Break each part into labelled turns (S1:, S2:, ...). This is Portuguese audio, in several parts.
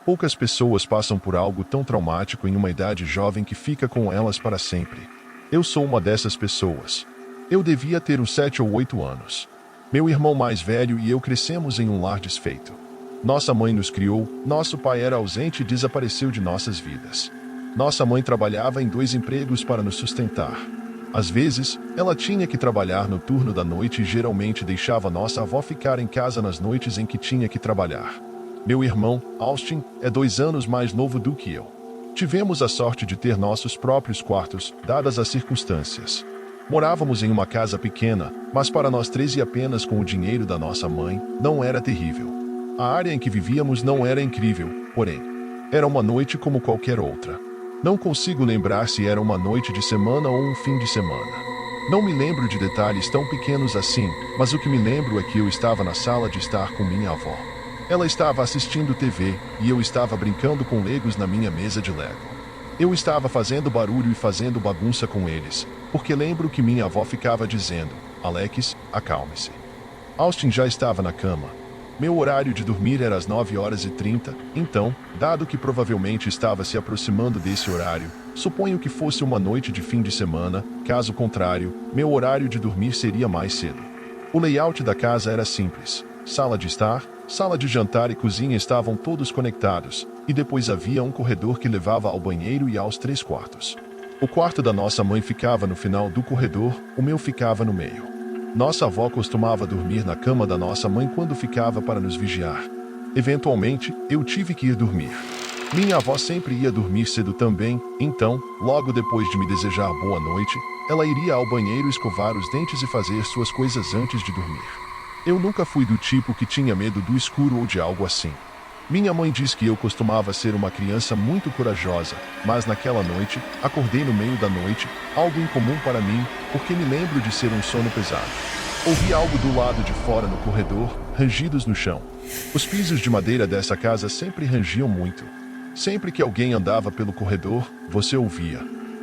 S1: Poucas pessoas passam por algo tão traumático em uma idade jovem que fica com elas para sempre. Eu sou uma dessas pessoas. Eu devia ter uns 7 ou 8 anos. Meu irmão mais velho e eu crescemos em um lar desfeito. Nossa mãe nos criou, nosso pai era ausente e desapareceu de nossas vidas. Nossa mãe trabalhava em 2 empregos para nos sustentar. Às vezes, ela tinha que trabalhar no turno da noite e geralmente deixava nossa avó ficar em casa nas noites em que tinha que trabalhar. Meu irmão, Austin, é 2 anos mais novo do que eu. Tivemos a sorte de ter nossos próprios quartos, dadas as circunstâncias. Morávamos em uma casa pequena, mas para nós 3 e apenas com o dinheiro da nossa mãe, não era terrível. A área em que vivíamos não era incrível, porém, era uma noite como qualquer outra. Não consigo lembrar se era uma noite de semana ou um fim de semana. Não me lembro de detalhes tão pequenos assim, mas o que me lembro é que eu estava na sala de estar com minha avó. Ela estava assistindo TV e eu estava brincando com Legos na minha mesa de Lego. Eu estava fazendo barulho e fazendo bagunça com eles, porque lembro que minha avó ficava dizendo: Alex, acalme-se. Austin já estava na cama. Meu horário de dormir era às 9h30, então, dado que provavelmente estava se aproximando desse horário, suponho que fosse uma noite de fim de semana, caso contrário, meu horário de dormir seria mais cedo. O layout da casa era simples. Sala de estar, sala de jantar e cozinha estavam todos conectados, e depois havia um corredor que levava ao banheiro e aos 3 quartos. O quarto da nossa mãe ficava no final do corredor, o meu ficava no meio. Nossa avó costumava dormir na cama da nossa mãe quando ficava para nos vigiar. Eventualmente, eu tive que ir dormir. Minha avó sempre ia dormir cedo também, então, logo depois de me desejar boa noite, ela iria ao banheiro escovar os dentes e fazer suas coisas antes de dormir. Eu nunca fui do tipo que tinha medo do escuro ou de algo assim. Minha mãe diz que eu costumava ser uma criança muito corajosa, mas naquela noite, acordei no meio da noite, algo incomum para mim, porque me lembro de ser um sono pesado. Ouvi algo do lado de fora no corredor, rangidos no chão. Os pisos de madeira dessa casa sempre rangiam muito. Sempre que alguém andava pelo corredor, você ouvia.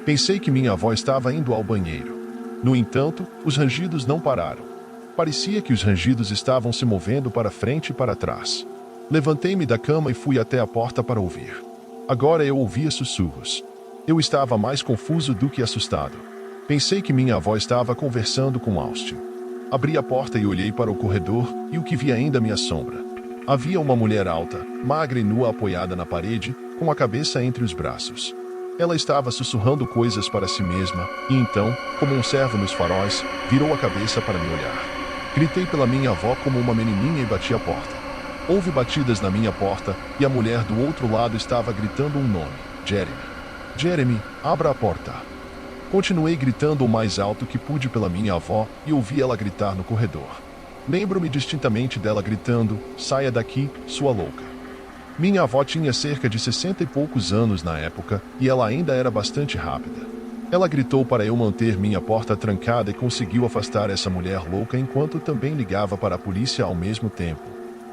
S1: Pensei que minha avó estava indo ao banheiro. No entanto, os rangidos não pararam. Parecia que os rangidos estavam se movendo para frente e para trás. Levantei-me da cama e fui até a porta para ouvir. Agora eu ouvia sussurros. Eu estava mais confuso do que assustado. Pensei que minha avó estava conversando com Austin. Abri a porta e olhei para o corredor, e o que vi ainda me assombra. Havia uma mulher alta, magra e nua apoiada na parede, com a cabeça entre os braços. Ela estava sussurrando coisas para si mesma, e então, como um servo nos faróis, virou a cabeça para me olhar. Gritei pela minha avó como uma menininha e bati a porta. Houve batidas na minha porta, e a mulher do outro lado estava gritando um nome: Jeremy. Jeremy, abra a porta. Continuei gritando o mais alto que pude pela minha avó, e ouvi ela gritar no corredor. Lembro-me distintamente dela gritando: saia daqui, sua louca. Minha avó tinha cerca de 60 e poucos anos na época, e ela ainda era bastante rápida. Ela gritou para eu manter minha porta trancada e conseguiu afastar essa mulher louca enquanto também ligava para a polícia ao mesmo tempo.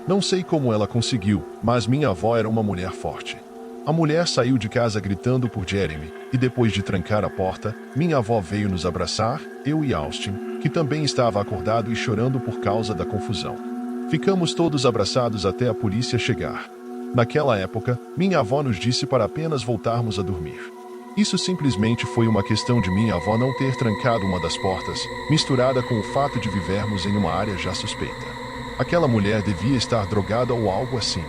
S1: Não sei como ela conseguiu, mas minha avó era uma mulher forte. A mulher saiu de casa gritando por Jeremy, e depois de trancar a porta, minha avó veio nos abraçar, eu e Austin, que também estava acordado e chorando por causa da confusão. Ficamos todos abraçados até a polícia chegar. Naquela época, minha avó nos disse para apenas voltarmos a dormir. Isso simplesmente foi uma questão de minha avó não ter trancado uma das portas, misturada com o fato de vivermos em uma área já suspeita. Aquela mulher devia estar drogada ou algo assim.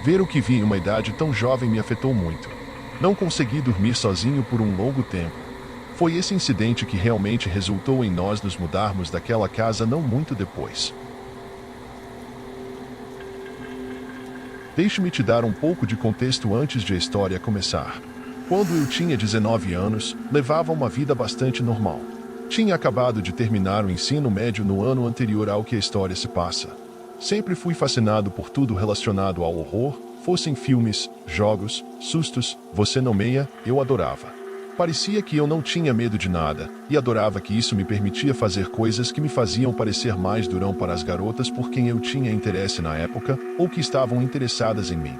S1: Ver o que vi em uma idade tão jovem me afetou muito. Não consegui dormir sozinho por um longo tempo. Foi esse incidente que realmente resultou em nós nos mudarmos daquela casa não muito depois. Deixe-me te dar um pouco de contexto antes de a história começar. Quando eu tinha 19 anos, levava uma vida bastante normal. Tinha acabado de terminar o ensino médio no ano anterior ao que a história se passa. Sempre fui fascinado por tudo relacionado ao horror, fossem filmes, jogos, sustos, você nomeia, eu adorava. Parecia que eu não tinha medo de nada, e adorava que isso me permitia fazer coisas que me faziam parecer mais durão para as garotas por quem eu tinha interesse na época, ou que estavam interessadas em mim.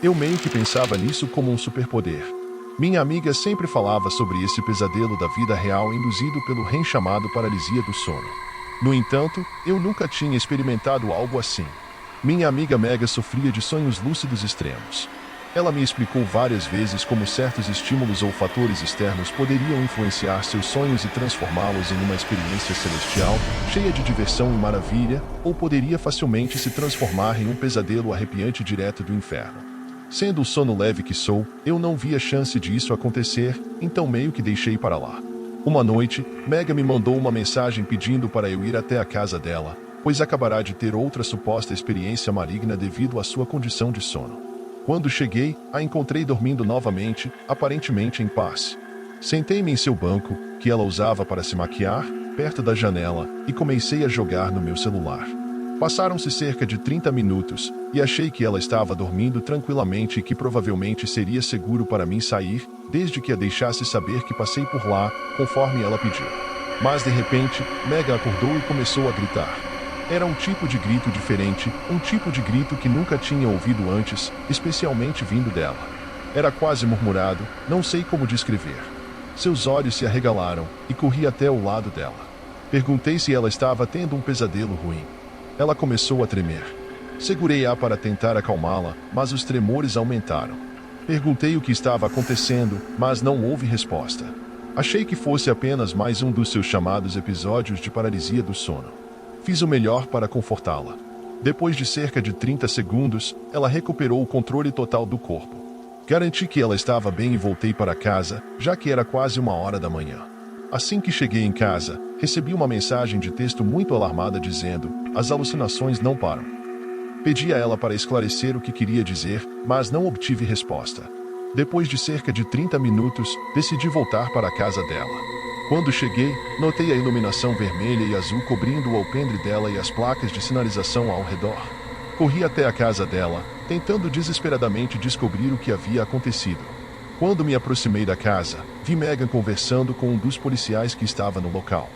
S1: Eu meio que pensava nisso como um superpoder. Minha amiga sempre falava sobre esse pesadelo da vida real induzido pelo REM chamado paralisia do sono. No entanto, eu nunca tinha experimentado algo assim. Minha amiga Mega sofria de sonhos lúcidos extremos. Ela me explicou várias vezes como certos estímulos ou fatores externos poderiam influenciar seus sonhos e transformá-los em uma experiência celestial, cheia de diversão e maravilha, ou poderia facilmente se transformar em um pesadelo arrepiante direto do inferno. Sendo o sono leve que sou, eu não via chance de isso acontecer, então meio que deixei para lá. Uma noite, Megan me mandou uma mensagem pedindo para eu ir até a casa dela, pois acabará de ter outra suposta experiência maligna devido à sua condição de sono. Quando cheguei, a encontrei dormindo novamente, aparentemente em paz. Sentei-me em seu banco, que ela usava para se maquiar, perto da janela, e comecei a jogar no meu celular. Passaram-se cerca de 30 minutos, e achei que ela estava dormindo tranquilamente e que provavelmente seria seguro para mim sair, desde que a deixasse saber que passei por lá, conforme ela pediu. Mas de repente, Megan acordou e começou a gritar. Era um tipo de grito diferente, um tipo de grito que nunca tinha ouvido antes, especialmente vindo dela. Era quase murmurado, não sei como descrever. Seus olhos se arregalaram, e corri até o lado dela. Perguntei se ela estava tendo um pesadelo ruim. Ela começou a tremer. Segurei-a para tentar acalmá-la, mas os tremores aumentaram. Perguntei o que estava acontecendo, mas não houve resposta. Achei que fosse apenas mais um dos seus chamados episódios de paralisia do sono. Fiz o melhor para confortá-la. Depois de cerca de 30 segundos, ela recuperou o controle total do corpo. Garanti que ela estava bem e voltei para casa, já que era quase 1h da manhã. Assim que cheguei em casa, recebi uma mensagem de texto muito alarmada dizendo: as alucinações não param. Pedi a ela para esclarecer o que queria dizer, mas não obtive resposta. Depois de cerca de 30 minutos, decidi voltar para a casa dela. Quando cheguei, notei a iluminação vermelha e azul cobrindo o alpendre dela e as placas de sinalização ao redor. Corri até a casa dela, tentando desesperadamente descobrir o que havia acontecido. Quando me aproximei da casa, vi Megan conversando com um dos policiais que estava no local.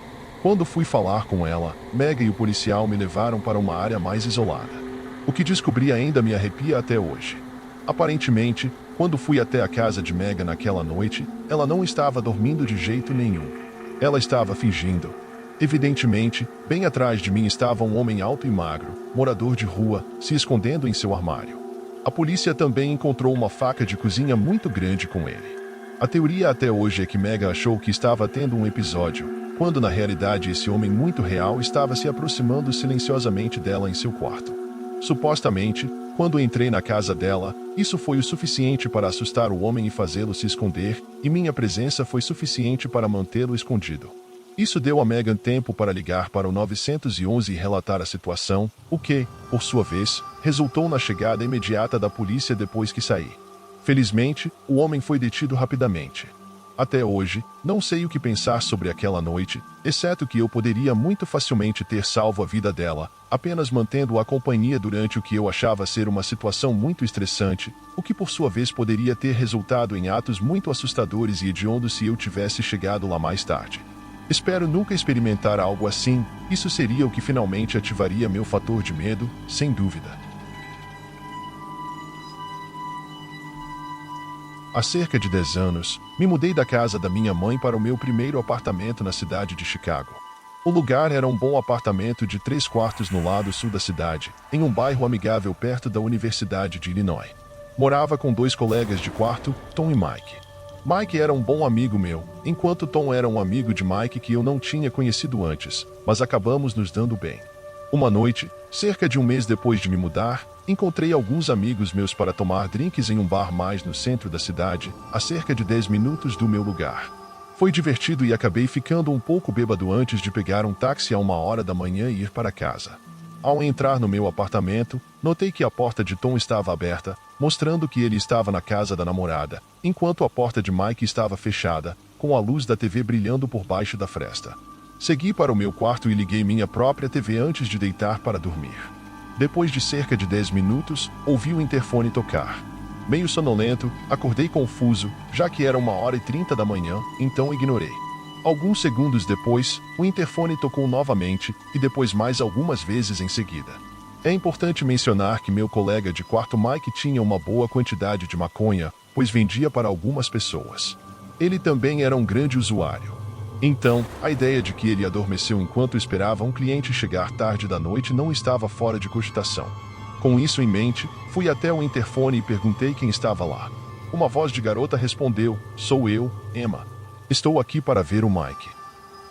S1: Quando fui falar com ela, Megan e o policial me levaram para uma área mais isolada. O que descobri ainda me arrepia até hoje. Aparentemente, quando fui até a casa de Megan naquela noite, ela não estava dormindo de jeito nenhum. Ela estava fingindo. Evidentemente, bem atrás de mim estava um homem alto e magro, morador de rua, se escondendo em seu armário. A polícia também encontrou uma faca de cozinha muito grande com ele. A teoria até hoje é que Megan achou que estava tendo um episódio, quando na realidade esse homem muito real estava se aproximando silenciosamente dela em seu quarto. Supostamente, quando entrei na casa dela, isso foi o suficiente para assustar o homem e fazê-lo se esconder, e minha presença foi suficiente para mantê-lo escondido. Isso deu a Megan tempo para ligar para o 911 e relatar a situação, o que, por sua vez, resultou na chegada imediata da polícia depois que saí. Felizmente, o homem foi detido rapidamente. Até hoje, não sei o que pensar sobre aquela noite, exceto que eu poderia muito facilmente ter salvo a vida dela, apenas mantendo a companhia durante o que eu achava ser uma situação muito estressante, o que por sua vez poderia ter resultado em atos muito assustadores e hediondos se eu tivesse chegado lá mais tarde. Espero nunca experimentar algo assim, isso seria o que finalmente ativaria meu fator de medo, sem dúvida. Há cerca de 10 anos, me mudei da casa da minha mãe para o meu primeiro apartamento na cidade de Chicago. O lugar era um bom apartamento de 3 quartos no lado sul da cidade, em um bairro amigável perto da Universidade de Illinois. Morava com 2 colegas de quarto, Tom e Mike. Mike era um bom amigo meu, enquanto Tom era um amigo de Mike que eu não tinha conhecido antes, mas acabamos nos dando bem. Uma noite, cerca de um mês depois de me mudar, encontrei alguns amigos meus para tomar drinks em um bar mais no centro da cidade, a cerca de 10 minutos do meu lugar. Foi divertido e acabei ficando um pouco bêbado antes de pegar um táxi a 1h da manhã e ir para casa. Ao entrar no meu apartamento, notei que a porta de Tom estava aberta, mostrando que ele estava na casa da namorada, enquanto a porta de Mike estava fechada, com a luz da TV brilhando por baixo da fresta. Segui para o meu quarto e liguei minha própria TV antes de deitar para dormir. Depois de cerca de 10 minutos, ouvi o interfone tocar. Meio sonolento, acordei confuso, já que era 1h30 da manhã, então ignorei. Alguns segundos depois, o interfone tocou novamente, e depois mais algumas vezes em seguida. É importante mencionar que meu colega de quarto Mike tinha uma boa quantidade de maconha, pois vendia para algumas pessoas. Ele também era um grande usuário. Então, a ideia de que ele adormeceu enquanto esperava um cliente chegar tarde da noite não estava fora de cogitação. Com isso em mente, fui até o interfone e perguntei quem estava lá. Uma voz de garota respondeu: "Sou eu, Emma. Estou aqui para ver o Mike."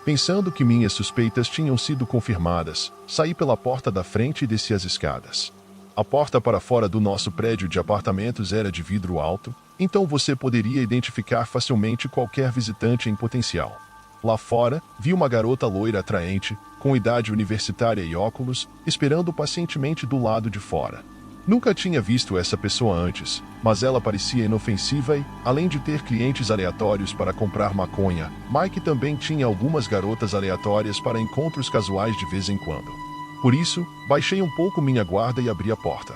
S1: Pensando que minhas suspeitas tinham sido confirmadas, saí pela porta da frente e desci as escadas. A porta para fora do nosso prédio de apartamentos era de vidro alto, então você poderia identificar facilmente qualquer visitante em potencial. Lá fora, vi uma garota loira atraente, com idade universitária e óculos, esperando pacientemente do lado de fora. Nunca tinha visto essa pessoa antes, mas ela parecia inofensiva e, além de ter clientes aleatórios para comprar maconha, Mike também tinha algumas garotas aleatórias para encontros casuais de vez em quando. Por isso, baixei um pouco minha guarda e abri a porta.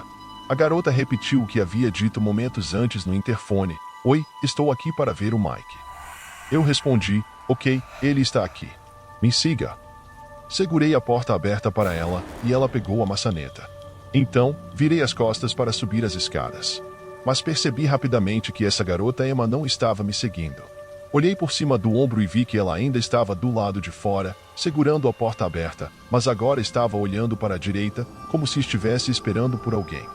S1: A garota repetiu o que havia dito momentos antes no interfone: "Oi, estou aqui para ver o Mike." Eu respondi: "Ok, ele está aqui. Me siga." Segurei a porta aberta para ela e ela pegou a maçaneta. Então, virei as costas para subir as escadas. Mas percebi rapidamente que essa garota Emma não estava me seguindo. Olhei por cima do ombro e vi que ela ainda estava do lado de fora, segurando a porta aberta, mas agora estava olhando para a direita, como se estivesse esperando por alguém.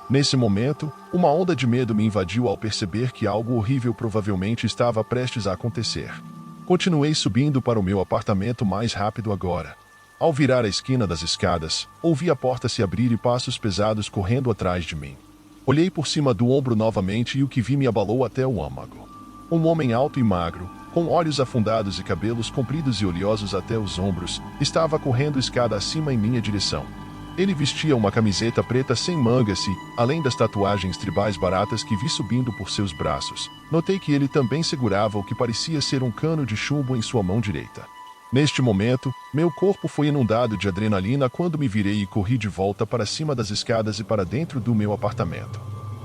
S1: Nesse momento, uma onda de medo me invadiu ao perceber que algo horrível provavelmente estava prestes a acontecer. Continuei subindo para o meu apartamento mais rápido agora. Ao virar a esquina das escadas, ouvi a porta se abrir e passos pesados correndo atrás de mim. Olhei por cima do ombro novamente e o que vi me abalou até o âmago. Um homem alto e magro, com olhos afundados e cabelos compridos e oleosos até os ombros, estava correndo escada acima em minha direção. Ele vestia uma camiseta preta sem mangas e, além das tatuagens tribais baratas que vi subindo por seus braços, notei que ele também segurava o que parecia ser um cano de chumbo em sua mão direita. Neste momento, meu corpo foi inundado de adrenalina quando me virei e corri de volta para cima das escadas e para dentro do meu apartamento.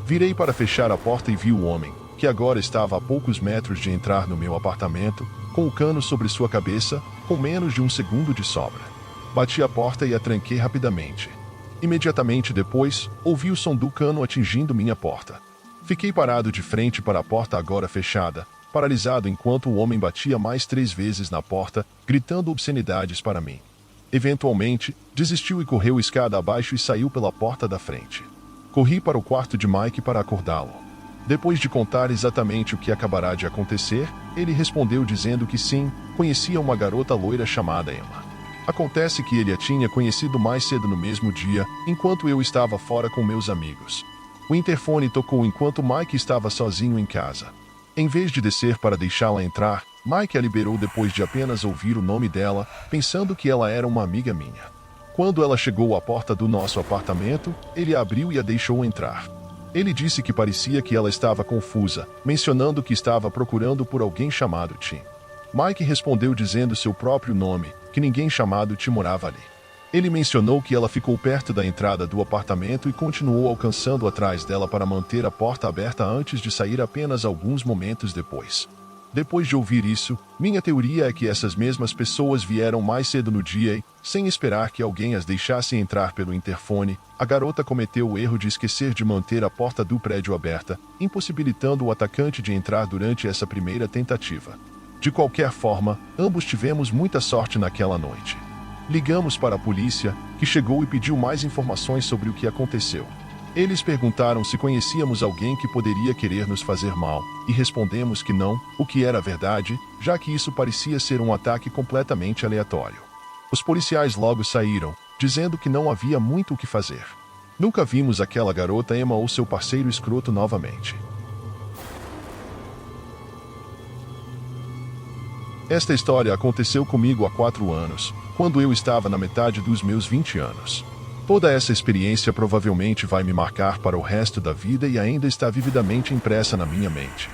S1: Virei para fechar a porta e vi o homem, que agora estava a poucos metros de entrar no meu apartamento, com o cano sobre sua cabeça, com menos de um segundo de sobra. Bati a porta e a tranquei rapidamente. Imediatamente depois, ouvi o som do cano atingindo minha porta. Fiquei parado de frente para a porta agora fechada, paralisado enquanto o homem batia mais 3 vezes na porta, gritando obscenidades para mim. Eventualmente, desistiu e correu escada abaixo e saiu pela porta da frente. Corri para o quarto de Mike para acordá-lo. Depois de contar exatamente o que acabará de acontecer, ele respondeu dizendo que sim, conhecia uma garota loira chamada Emma. Acontece que ele a tinha conhecido mais cedo no mesmo dia, enquanto eu estava fora com meus amigos. O interfone tocou enquanto Mike estava sozinho em casa. Em vez de descer para deixá-la entrar, Mike a liberou depois de apenas ouvir o nome dela, pensando que ela era uma amiga minha. Quando ela chegou à porta do nosso apartamento, ele a abriu e a deixou entrar. Ele disse que parecia que ela estava confusa, mencionando que estava procurando por alguém chamado Tim. Mike respondeu dizendo seu próprio nome, que ninguém chamado Tim morava ali. Ele mencionou que ela ficou perto da entrada do apartamento e continuou alcançando atrás dela para manter a porta aberta antes de sair apenas alguns momentos depois. Depois de ouvir isso, minha teoria é que essas mesmas pessoas vieram mais cedo no dia e, sem esperar que alguém as deixasse entrar pelo interfone, a garota cometeu o erro de esquecer de manter a porta do prédio aberta, impossibilitando o atacante de entrar durante essa primeira tentativa. De qualquer forma, ambos tivemos muita sorte naquela noite. Ligamos para a polícia, que chegou e pediu mais informações sobre o que aconteceu. Eles perguntaram se conhecíamos alguém que poderia querer nos fazer mal, e respondemos que não, o que era verdade, já que isso parecia ser um ataque completamente aleatório. Os policiais logo saíram, dizendo que não havia muito o que fazer. Nunca vimos aquela garota Emma ou seu parceiro escroto novamente. Esta história aconteceu comigo há 4 anos, quando eu estava na metade dos meus 20 anos. Toda essa experiência provavelmente vai me marcar para o resto da vida e ainda está vividamente impressa na minha mente.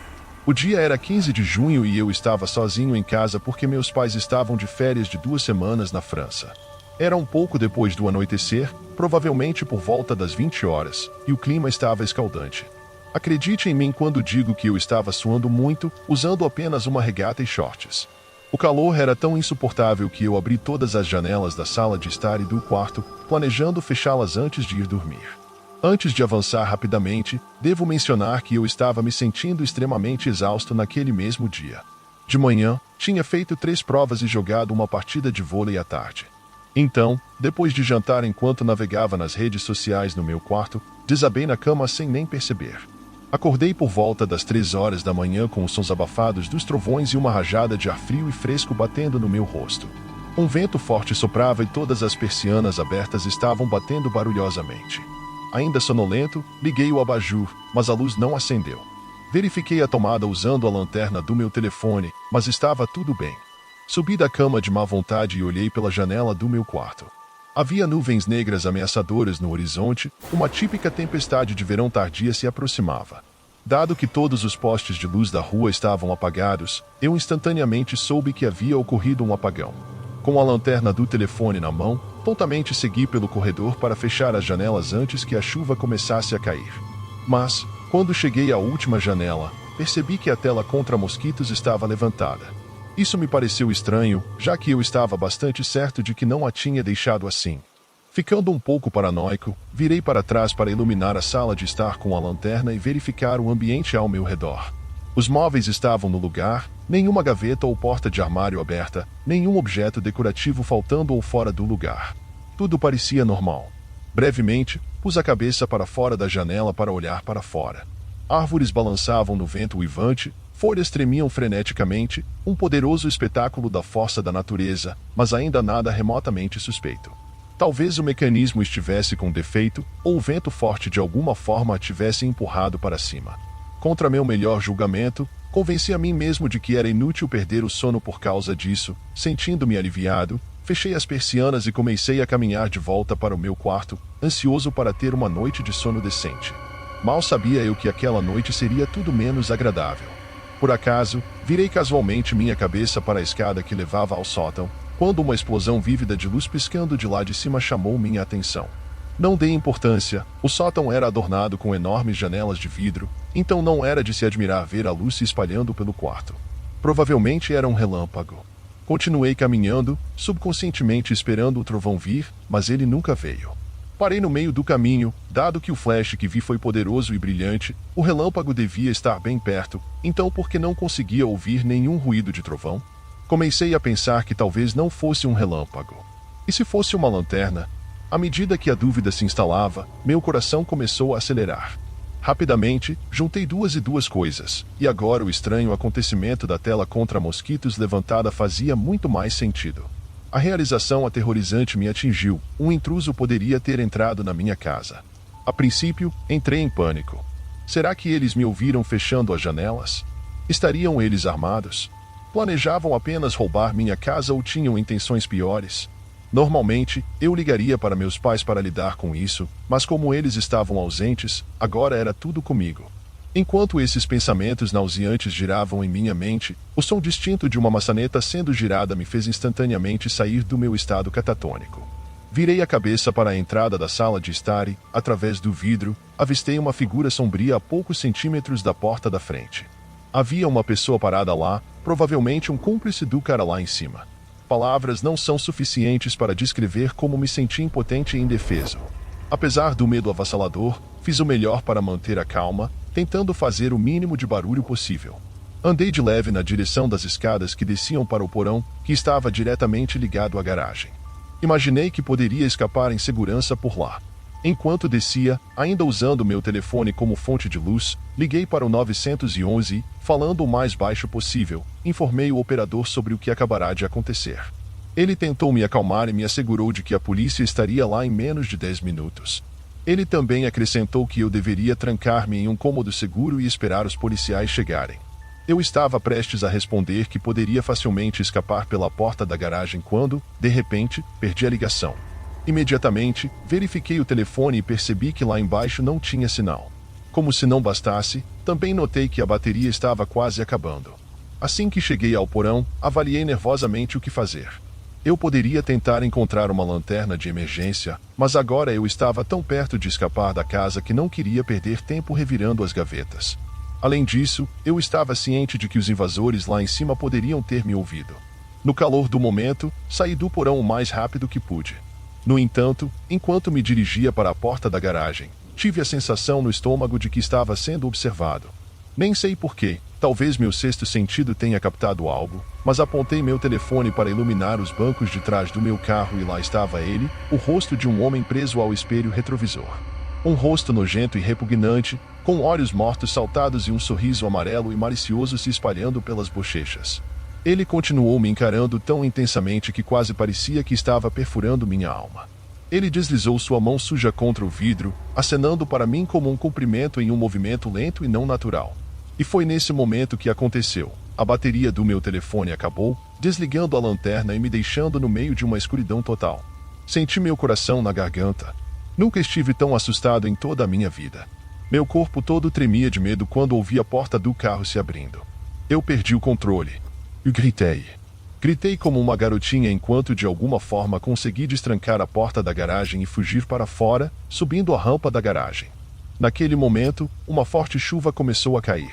S1: O dia era 15 de junho e eu estava sozinho em casa porque meus pais estavam de férias de 2 semanas na França. Era um pouco depois do anoitecer, provavelmente por volta das 20 horas, e o clima estava escaldante. Acredite em mim quando digo que eu estava suando muito, usando apenas uma regata e shorts. O calor era tão insuportável que eu abri todas as janelas da sala de estar e do quarto, planejando fechá-las antes de ir dormir. Antes de avançar rapidamente, devo mencionar que eu estava me sentindo extremamente exausto naquele mesmo dia. De manhã, tinha feito 3 provas e jogado uma partida de vôlei à tarde. Então, depois de jantar enquanto navegava nas redes sociais no meu quarto, desabei na cama sem nem perceber. Acordei por volta das 3 horas da manhã com os sons abafados dos trovões e uma rajada de ar frio e fresco batendo no meu rosto. Um vento forte soprava e todas as persianas abertas estavam batendo barulhosamente. Ainda sonolento, liguei o abajur, mas a luz não acendeu. Verifiquei a tomada usando a lanterna do meu telefone, mas estava tudo bem. Subi da cama de má vontade e olhei pela janela do meu quarto. Havia nuvens negras ameaçadoras no horizonte, uma típica tempestade de verão tardia se aproximava. Dado que todos os postes de luz da rua estavam apagados, eu instantaneamente soube que havia ocorrido um apagão. Com a lanterna do telefone na mão, tontamente segui pelo corredor para fechar as janelas antes que a chuva começasse a cair. Mas, quando cheguei à última janela, percebi que a tela contra mosquitos estava levantada. Isso me pareceu estranho, já que eu estava bastante certo de que não a tinha deixado assim. Ficando um pouco paranoico, virei para trás para iluminar a sala de estar com a lanterna e verificar o ambiente ao meu redor. Os móveis estavam no lugar, nenhuma gaveta ou porta de armário aberta, nenhum objeto decorativo faltando ou fora do lugar. Tudo parecia normal. Brevemente, pus a cabeça para fora da janela para olhar para fora. Árvores balançavam no vento uivante, folhas tremiam freneticamente, um poderoso espetáculo da força da natureza, mas ainda nada remotamente suspeito. Talvez o mecanismo estivesse com defeito, ou o vento forte de alguma forma a tivesse empurrado para cima. Contra meu melhor julgamento, convenci a mim mesmo de que era inútil perder o sono por causa disso. Sentindo-me aliviado, fechei as persianas e comecei a caminhar de volta para o meu quarto, ansioso para ter uma noite de sono decente. Mal sabia eu que aquela noite seria tudo menos agradável. Por acaso, virei casualmente minha cabeça para a escada que levava ao sótão, quando uma explosão vívida de luz piscando de lá de cima chamou minha atenção. Não dei importância, o sótão era adornado com enormes janelas de vidro, então não era de se admirar ver a luz se espalhando pelo quarto. Provavelmente era um relâmpago. Continuei caminhando, subconscientemente esperando o trovão vir, mas ele nunca veio. Parei no meio do caminho, dado que o flash que vi foi poderoso e brilhante, o relâmpago devia estar bem perto, então por que não conseguia ouvir nenhum ruído de trovão? Comecei a pensar que talvez não fosse um relâmpago. E se fosse uma lanterna? À medida que a dúvida se instalava, meu coração começou a acelerar. Rapidamente, juntei duas e duas coisas, e agora o estranho acontecimento da tela contra mosquitos levantada fazia muito mais sentido. A realização aterrorizante me atingiu, um intruso poderia ter entrado na minha casa. A princípio, entrei em pânico. Será que eles me ouviram fechando as janelas? Estariam eles armados? Planejavam apenas roubar minha casa ou tinham intenções piores? Normalmente, eu ligaria para meus pais para lidar com isso, mas como eles estavam ausentes, agora era tudo comigo. Enquanto esses pensamentos nauseantes giravam em minha mente, o som distinto de uma maçaneta sendo girada me fez instantaneamente sair do meu estado catatônico. Virei a cabeça para a entrada da sala de estar e, através do vidro, avistei uma figura sombria a poucos centímetros da porta da frente. Havia uma pessoa parada lá, provavelmente um cúmplice do cara lá em cima. Palavras não são suficientes para descrever como me senti impotente e indefeso. Apesar do medo avassalador, fiz o melhor para manter a calma, tentando fazer o mínimo de barulho possível. Andei de leve na direção das escadas que desciam para o porão, que estava diretamente ligado à garagem. Imaginei que poderia escapar em segurança por lá. Enquanto descia, ainda usando meu telefone como fonte de luz, liguei para o 911 e, falando o mais baixo possível, informei o operador sobre o que acabará de acontecer. Ele tentou me acalmar e me assegurou de que a polícia estaria lá em menos de 10 minutos. Ele também acrescentou que eu deveria trancar-me em um cômodo seguro e esperar os policiais chegarem. Eu estava prestes a responder que poderia facilmente escapar pela porta da garagem quando, de repente, perdi a ligação. Imediatamente, verifiquei o telefone e percebi que lá embaixo não tinha sinal. Como se não bastasse, também notei que a bateria estava quase acabando. Assim que cheguei ao porão, avaliei nervosamente o que fazer. Eu poderia tentar encontrar uma lanterna de emergência, mas agora eu estava tão perto de escapar da casa que não queria perder tempo revirando as gavetas. Além disso, eu estava ciente de que os invasores lá em cima poderiam ter me ouvido. No calor do momento, saí do porão o mais rápido que pude. No entanto, enquanto me dirigia para a porta da garagem, tive a sensação no estômago de que estava sendo observado. Nem sei porquê, Talvez meu sexto sentido tenha captado algo, mas apontei meu telefone para iluminar os bancos de trás do meu carro e lá estava ele, o rosto de um homem preso ao espelho retrovisor. Um rosto nojento e repugnante, com olhos mortos saltados e um sorriso amarelo e malicioso se espalhando pelas bochechas. Ele continuou me encarando tão intensamente que quase parecia que estava perfurando minha alma. Ele deslizou sua mão suja contra o vidro, acenando para mim como um cumprimento em um movimento lento e não natural. E foi nesse momento que aconteceu. A bateria do meu telefone acabou, desligando a lanterna e me deixando no meio de uma escuridão total. Senti meu coração na garganta. Nunca estive tão assustado em toda a minha vida. Meu corpo todo tremia de medo quando ouvi a porta do carro se abrindo. Eu perdi o controle. E gritei. Gritei como uma garotinha enquanto de alguma forma consegui destrancar a porta da garagem e fugir para fora, subindo a rampa da garagem. Naquele momento, uma forte chuva começou a cair.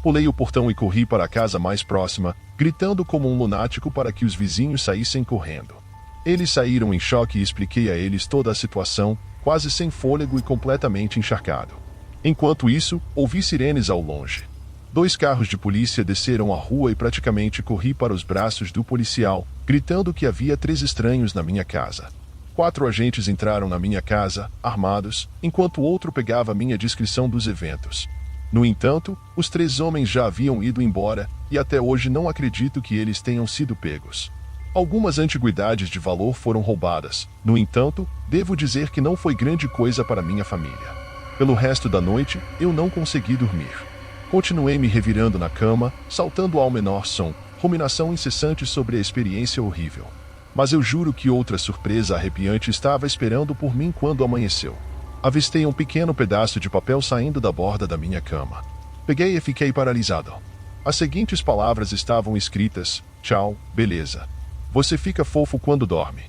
S1: Pulei o portão e corri para a casa mais próxima, gritando como um lunático para que os vizinhos saíssem correndo. Eles saíram em choque e expliquei a eles toda a situação, quase sem fôlego e completamente encharcado. Enquanto isso, ouvi sirenes ao longe. 2 carros de polícia desceram a rua e praticamente corri para os braços do policial, gritando que havia 3 estranhos na minha casa. 4 agentes entraram na minha casa, armados, enquanto o outro pegava minha descrição dos eventos. No entanto, os 3 homens já haviam ido embora, e até hoje não acredito que eles tenham sido pegos. Algumas antiguidades de valor foram roubadas, no entanto, devo dizer que não foi grande coisa para minha família. Pelo resto da noite, eu não consegui dormir. Continuei me revirando na cama, saltando ao menor som, ruminação incessante sobre a experiência horrível. Mas eu juro que outra surpresa arrepiante estava esperando por mim quando amanheceu. Avistei um pequeno pedaço de papel saindo da borda da minha cama. Peguei e fiquei paralisado. As seguintes palavras estavam escritas: "Tchau, beleza. Você fica fofo quando dorme."